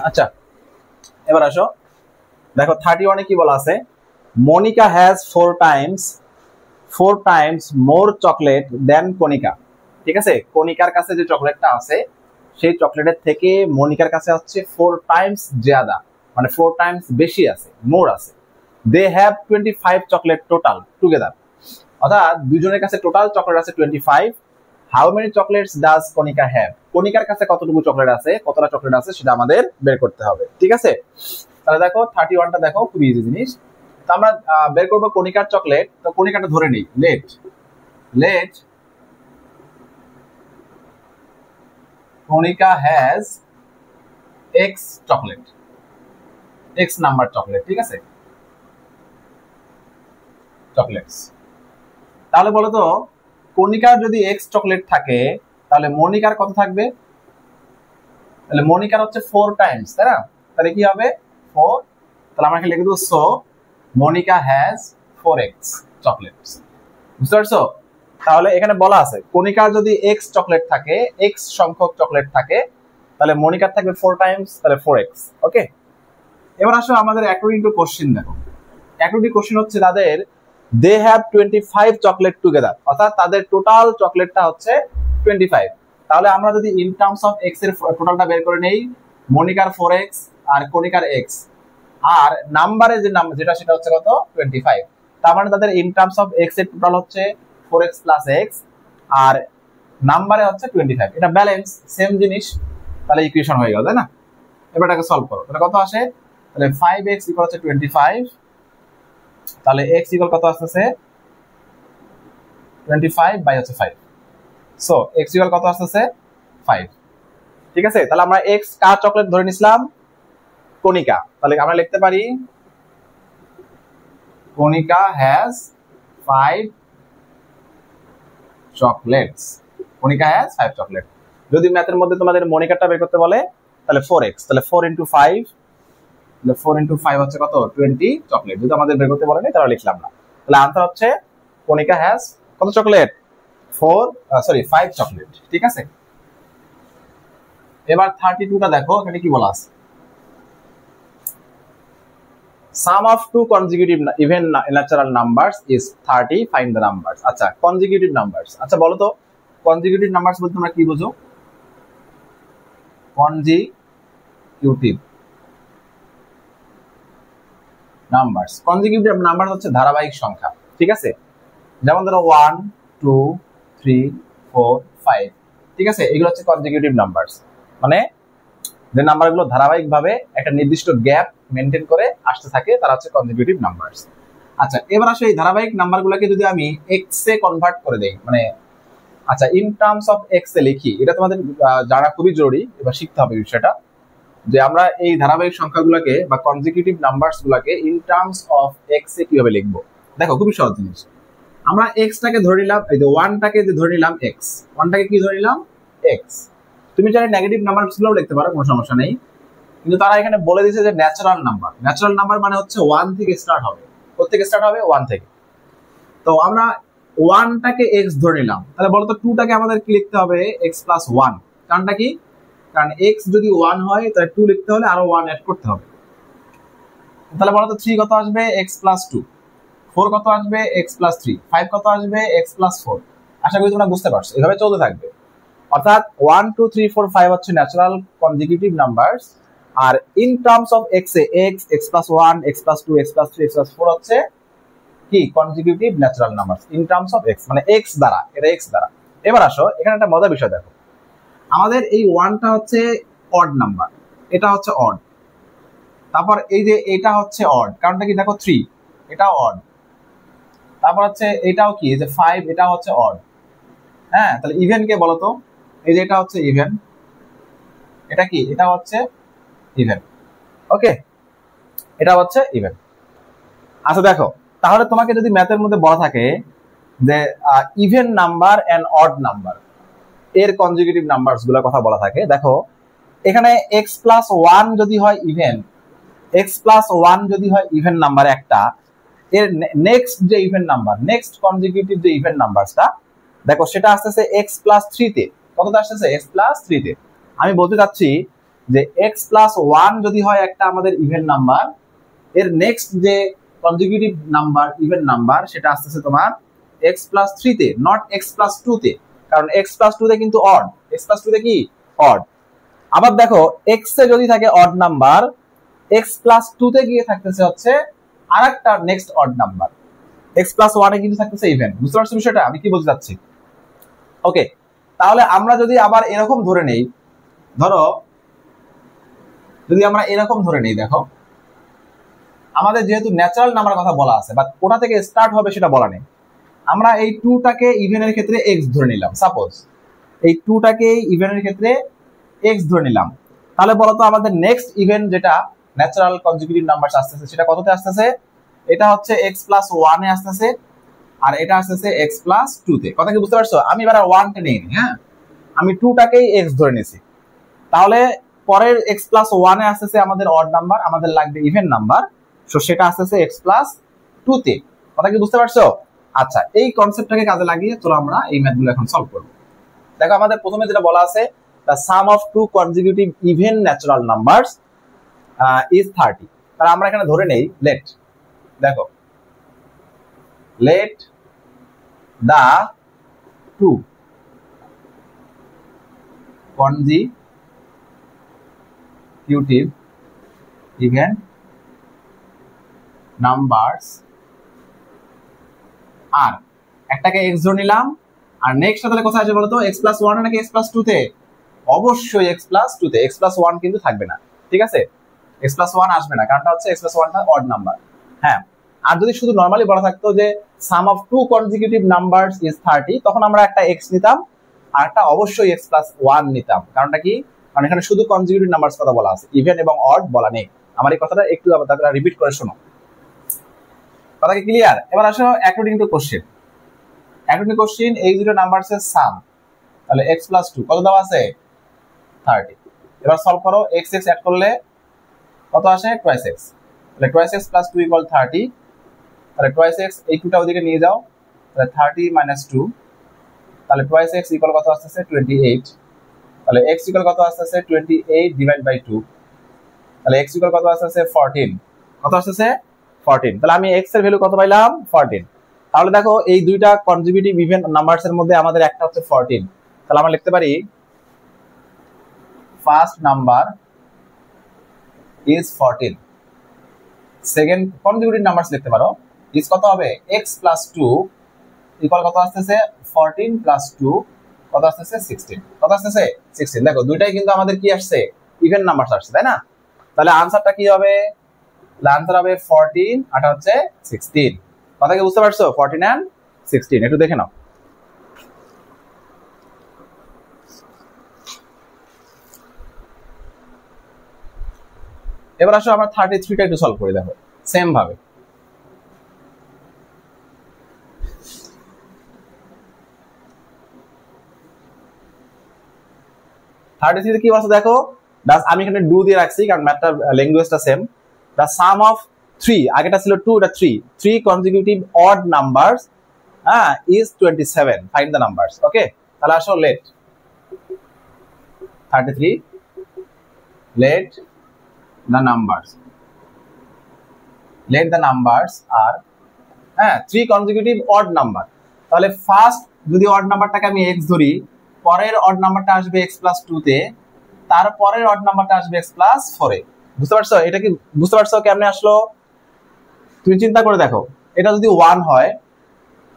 আচ্ছা, এবার আসো, দেখো 31 কি বলা আছে, Monika has 4 times more chocolate than Kanika. ঠিক আছে, কণিকার কাছে যে চকলেটটা আছে সেই চকলেটের থেকে মনিকার কাছে হচ্ছে 4 টাইমস জ্যাদা, মানে 4 টাইমস বেশি আছে, মোর আছে। They have 25 chocolate total together, অর্থাৎ দুজনের কাছে টোটাল চকলেট আছে 25। How many chocolates does Kanika have, কণিকার কাছে কতটুকু চকলেট আছে, কতটা চকলেট আছে সেটা আমাদের বের করতে হবে। ঠিক আছে, তাহলে দেখো 31টা দেখো খুব ইজি জিনিস। তো আমরা বের করবো কণিকার চকলেট। তো কণিকাটা ধরে নিই, let Kanika has x chocolate, x number chocolate. ঠিক আছে, চকলেটস। তাহলে বলো তো কণিকার যদি এক্স চকলেট থাকে তাহলে মনিকার কত থাকবে? তাহলে মনিকার হচ্ছে 4 টাইমস, তাই না? তাহলে কি হবে 4, তাহলে আমরা লিখে দেবো so Monika has 4x chocolates. বুঝতে পারছো? তাহলে এখানে বলা আছে কণিকার যদি এক্স চকলেট থাকে, এক্স সংখ্যক চকলেট থাকে, তাহলে মনিকার থাকবে 4 টাইমস, তাহলে 4x। ওকে, এবার আসো আমাদের অ্যাকর্ডিং টু কোশ্চেন দেখো। অ্যাকর্ডিং টু কোশ্চেন হচ্ছে তাদের দে হ্যাভ 25 চকলেট টুগেদার, অর্থাৎ তাদের টোটাল চকলেটটা হচ্ছে 25। তাহলে আমরা যদি ইন টার্মস অফ এক্স এর টোটালটা বের করে নেই, মনিকার 4x আর কণিকার x, আর নাম্বারে যে নাম্বার যেটা সেটা হচ্ছে কত 25। তার মানে তাদের ইন টার্মস অফ x এর টোটাল হচ্ছে 4x প্লাস x, আর নাম্বারে হচ্ছে 25। এটা ব্যালেন্স, সেম জিনিস, তাহলে ইকুয়েশন হয়ে গেল, তাই না? এবার এটাকে সলভ করো, তাহলে কত আসে, তাহলে 5x ইকুয়াল হচ্ছে 25, তাহলে x ইকুয়াল কত আসতেছে 25 বাই হচ্ছে 5, সো x ইকুয়াল কত আসতেছে 5। ঠিক আছে, তাহলে আমরা x কার চকলেট ধরে নিছিলাম? কণিকা। তাহলে আমরা লিখতে পারি Kanika has 5 chocolates, Kanika has 5 chocolate. যদি ম্যাথের মধ্যে তোমাদের মনিকাটা বের করতে বলে তাহলে 4x, তাহলে 4 × 5, তাহলে 4 × 5 হচ্ছে কত 20 চকলেট। যদি আমাদের বের করতে বলেনি তাহলে লিখলাম না। তাহলে আনসার হচ্ছে কণিকা হ্যাজ কত চকলেট 5 চকলেট। ঠিক আছে, এবার 32টা দেখো, এখানে কি বলা আছে, sum of two consecutive even natural numbers is 30, find the numbers। আচ্ছা, consecutive numbers, আচ্ছা বলো তো consecutive numbers বলতে তোমরা কি বোঝো? consecutive numbers, consecutive numbers হচ্ছে ধারাবাহিক সংখ্যা। ঠিক আছে, যেমন ধরো 1 2 3 4 5। ঠিক আছে, এগুলো হচ্ছে consecutive numbers, মানে যে নাম্বারগুলো ধারাবাহিকভাবে একটা নির্দিষ্ট গ্যাপ মেনটেন করে আসতে থাকে তারা হচ্ছে কনজিকিউটিভ নাম্বারস। আচ্ছা, এবার আসলে এই ধারাবাহিক নাম্বারগুলোকে যদি আমি এক্স এ কনভার্ট করে দেই, মানে আচ্ছা ইন টার্মস অফ এক্স এ লিখি, এটা তোমাদের জানা খুবই জরুরি, এবার শিখতে হবে বিষয়টা, যে আমরা এই ধারাবাহিক সংখ্যাগুলোকে বা কনজিকিউটিভ নাম্বারস গুলোকে ইন টার্মস অফ এক্স এ কিভাবে লিখবো। দেখো খুবই সহজ জিনিস, আমরা এক্সটাকে ধরে নিলাম, এই যে 1টাকে ধরে নিলাম এক্স, 1টাকে কি ধরে নিলাম এক্স। তুমি চাইলে নেগেটিভ নাম্বারস গুলোও লিখতে পারো, কোনো সমস্যা নেই, কিন্তু তারা এখানে বলে দিয়েছে যে ন্যাচারাল নাম্বার। ন্যাচারাল নাম্বার মানে হচ্ছে 1 থেকে স্টার্ট হবে, কোথা থেকে স্টার্ট হবে 1 থেকে। তো আমরা 1টাকে x ধরে নিলাম, তাহলে বলতো 2টাকে আমাদের কি লিখতে হবে x + 1। কারণটা কি, কারণ x যদি 1 হয় তাহলে 2 লিখতে হলে আরো 1 অ্যাড করতে হবে। তাহলে বলতো 3 কত আসবে x + 2, 4 কত আসবে x + 3, 5 কত আসবে x + 4। আশা করি তোমরা বুঝতে পারছো, এভাবে চলতে থাকবে। অর্থাৎ 1 2 3 4 5 হচ্ছে ন্যাচারাল কনজিকিউটিভ নাম্বারস, আর ইন টার্মস অফ x এ x + 1 x + 2 x + 3 x + 4 হচ্ছে কি consecutive natural numbers in terms of x, মানে x দ্বারা, এটা x দ্বারা। এবার আসো এখানে একটা মজার বিষয় দেখো, আমাদের এই 1টা হচ্ছে অড নাম্বার, এটা হচ্ছে অড, তারপর এই যে এটা হচ্ছে অড, কারণটা কি দেখো 3, এটাও অড, তারপর হচ্ছে এটাও কি যে 5, এটা হচ্ছে অড। হ্যাঁ, তাহলে ইভেন কে বলো তো, এই যে এটা হচ্ছে ইভেন, এটা কি, এটা হচ্ছে ইভেন। ওকে, এটা হচ্ছে ইভেন। আচ্ছা দেখো, তাহলে তোমাকে যদি ম্যাথের মধ্যে বলা থাকে যে even number and odd number এর কনজিকিউটিভ নাম্বারস গুলোর কথা বলা থাকে, দেখো এখানে x + 1 যদি হয় ইভেন, x + 1 যদি হয় ইভেন নাম্বার একটা, এর নেক্সট যে ইভেন নাম্বার, নেক্সট কনজিকিউটিভ যে ইভেন নাম্বারসটা দেখো সেটা আসতেছে x + 3 তে। কতটা আসতেছে x + 3 তে। আমি বলতে চাচ্ছি যে x+1 যদি হয় একটা আমাদের ইভেন নাম্বার, এর নেক্সট যে কনজিকিউটিভ নাম্বার ইভেন নাম্বার সেটা আসতেছে তোমার x+3 তে, নট x+2 তে, কারণ x+2 তে কিন্তু অড, x+2 তে কি অড। আবার দেখো x এ যদি থাকে অড নাম্বার, x+2 তে গিয়ে থাকতেছে হচ্ছে আরেকটা নেক্সট অড নাম্বার, x+1 এ কিন্তু থাকতেছে ইভেন। বুঝতে পারছো বিষয়টা আমি কি বলতে চাচ্ছি? ওকে, তাহলে আমরা যদি আবার এরকম ধরে নেই, ধরো যদি আমরা এরকম ধরে নেই, দেখো আমাদের যেহেতু ন্যাচারাল নাম্বার কথা বলা আছে, বাট কোথা থেকে স্টার্ট হবে সেটা বলা নেই। আমরা এই 2টাকে ইভেনের ক্ষেত্রে x ধরে নিলাম, সাপোজ এই 2টাকে ইভেনের ক্ষেত্রে x ধরে নিলাম, তাহলে বলতো আমাদের নেক্সট ইভেন যেটা ন্যাচারাল কনজিকিউটিভ নাম্বার আসতেছে সেটা কততে আসতেছে? এটা হচ্ছে x+1 এ আসতেছে, আর এটা আসতেছে x+2 তে। কথা কি বুঝতে পারছো? আমি এবার 1 কে নেইনি, হ্যাঁ আমি 2টাকেই x ধরে নিয়েছি। তাহলে পরের x+1 এ আসতেছে আমাদের অড নাম্বার, আমাদের লাগবে ইভেন নাম্বার, সো সেটা আসতেছে x+2 তে। কথা কি বুঝতে পারছো? আচ্ছা, এই কনসেপ্টটাকে কাজে লাগিয়ে চলো আমরা এই ম্যাথগুলো এখন সলভ করব। দেখো আমাদের প্রথমে যেটা বলা আছে, the sum of two consecutive even natural numbers is 30। তাহলে আমরা এখানে ধরে নেই let, দেখো let the two consecutive even numbers আর একটাকে x ধরে নিলাম, আর নেক্সট তাহলে কোথায় আসবে বলতো? x+1 নাকি x+2 তে? অবশ্যই x+2 তে, x+1 কিন্তু থাকবে না, ঠিক আছে? x+1 আসবে না, কারণটা হচ্ছে x+1 টা অড নাম্বার। হ্যাঁ, আর যদি শুধু নরমালি বলা থাকতো যে sum of two consecutive numbers is 30, তখন আমরা একটা x নিতাম আর একটা অবশ্যই x+1 নিতাম। কারণটা কি? কারণ এখানে শুধু কনজিকিউটিভ নাম্বারস কথা বলা আছে, ইভেন এবং অড বলা নেই। আমার এই কথাটা একটু আবার রিপিট করে শোনো, কথা কি ক্লিয়ার? এবার আসো according to question. According to question এই দুটো নাম্বারস এর সাম, তাহলে x+2 কত দেওয়া আছে? 30। এবার সলভ করো, x অ্যাড করলে কত আসে? Twice x। তাহলে টুয়াইস x + 2 = 30। তাহলে টুয়াইস x এই 2টা ওদিকে নিয়ে যাও, তাহলে 30 - 2, তাহলে টুয়াইস x = কত আসছে? 28। তাহলে x = কত আসছে? 28 / 2। তাহলে x = কত আসছে? 14। কত আসছে? 14। তাহলে আমি x এর ভ্যালু কত পাইলাম? 14। তাহলে দেখো এই দুইটা কনজিকিউটিভ ইভেন নাম্বারস এর মধ্যে আমাদের একটা হচ্ছে 14। তাহলে আমরা লিখতে পারি first number is 14। Second consecutive numbers লিখতে পারো ইজ কত হবে? x+2 = কত আসছে? 14 + 2 কত আসছে? 16। কত আসছে? 16। দেখো দুইটাই কিন্তু আমাদের কি আসছে? ইভেন নাম্বারস আসছে, তাই না? তাহলে আনসারটা কি হবে? আনসার হবে 14 আর এটা হচ্ছে 16। কথা কি বুঝতে পারছো? 14 and 16 একটু দেখে নাও। এবার আসো আমরা 33টা একটু সলভ করে দেখো সেম ভাবে। কি বলছে দেখো, আমি এখানে ডু দিয়ে রাখছি কারণ ম্যাথটার ল্যাঙ্গুয়েজটা সেম। দ্য সাম অফ 3, আগেটা ছিল 2, এটা 3 consecutive odd numbers is 27। Find the numbers. Okay, তাহলে আসো let 33, let the numbers are 3 consecutive odd number। তাহলে ফার্স্ট যদি অড নাম্বারটাকে আমি x ধরি, পরের অড নাম্বারটা আসবে x+2 তে, তারপরের অড নাম্বারটা আসবে x+4 এ। বুঝতে পারছো? এটা কি বুঝতে পারছো কেমনে আসলো? তুমি চিন্তা করে দেখো, এটা যদি 1 হয়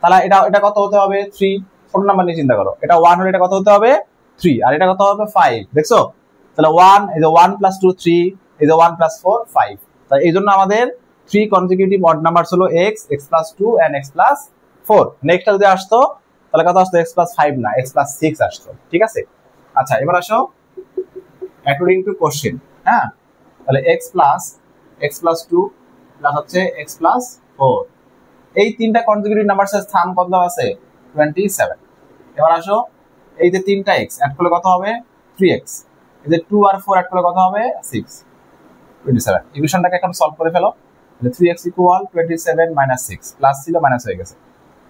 তাহলে এটা কত হতে হবে? 3। ছোট নাম্বার নিয়ে চিন্তা করো, এটা 1 হলে এটা কত হতে হবে? 3, আর এটা কত হবে? 5। দেখছো? তাহলে 1 এই যে 1 + 2 3, এই যে 1 + 4 5। তাই এই জন্য আমাদের 3 কনজিকিউটিভ অড নাম্বারস হলো x, x+2 and x+4। নেক্সটটা যদি আসতো তাহলে কত আসতো? x+5 না, x+6 আসতো। ঠিক আছে? আচ্ছা, এবার আসো অ্যাকর্ডিং টু কোশ্চেন। হ্যাঁ, তাহলে x+2 প্লাস হচ্ছে x+4, এই তিনটা কনজিকিউটিভ নাম্বারস এর স্থান কত দেওয়া আছে? 27। এবার আসো এই যে তিনটা x অ্যাড করলে কত হবে? 3x। এই যে 2 আর 4 অ্যাড করলে কত হবে? 6, 27। ইকুয়েশনটাকে এখন সলভ করে ফেলো। তাহলে 3x = 27 - 6, প্লাস ছিল মাইনাস হয়ে গেছে।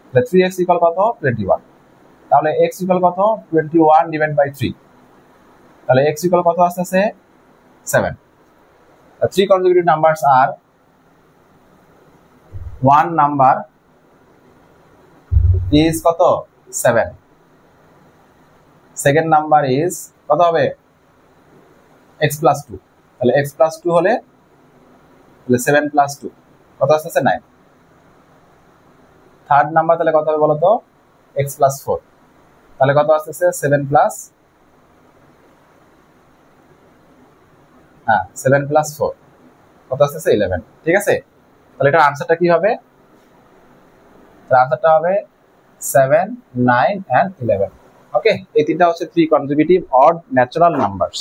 তাহলে 3x = কত? 21। তাহলে x = কত? 21 / 3। তাহলে x = কত আসছে? 7. The 3 consecutive numbers are one number is কত 7, second number is কত হবে x plus 2, তাহলে x plus 2 হলে 7 plus 2 কত আসছে 9, থার্ড নাম্বার তাহলে কত হবে বলো তো x plus 4, তাহলে কত আসছে 7 plus 7 plus 4 কত আসছে 11, ঠিক আছে। তাহলে এটার আনসারটা কি হবে, আনসারটা হবে 7, 9 and 11। ওকে, এই তিনটা হচ্ছে 3 consecutive odd natural numbers।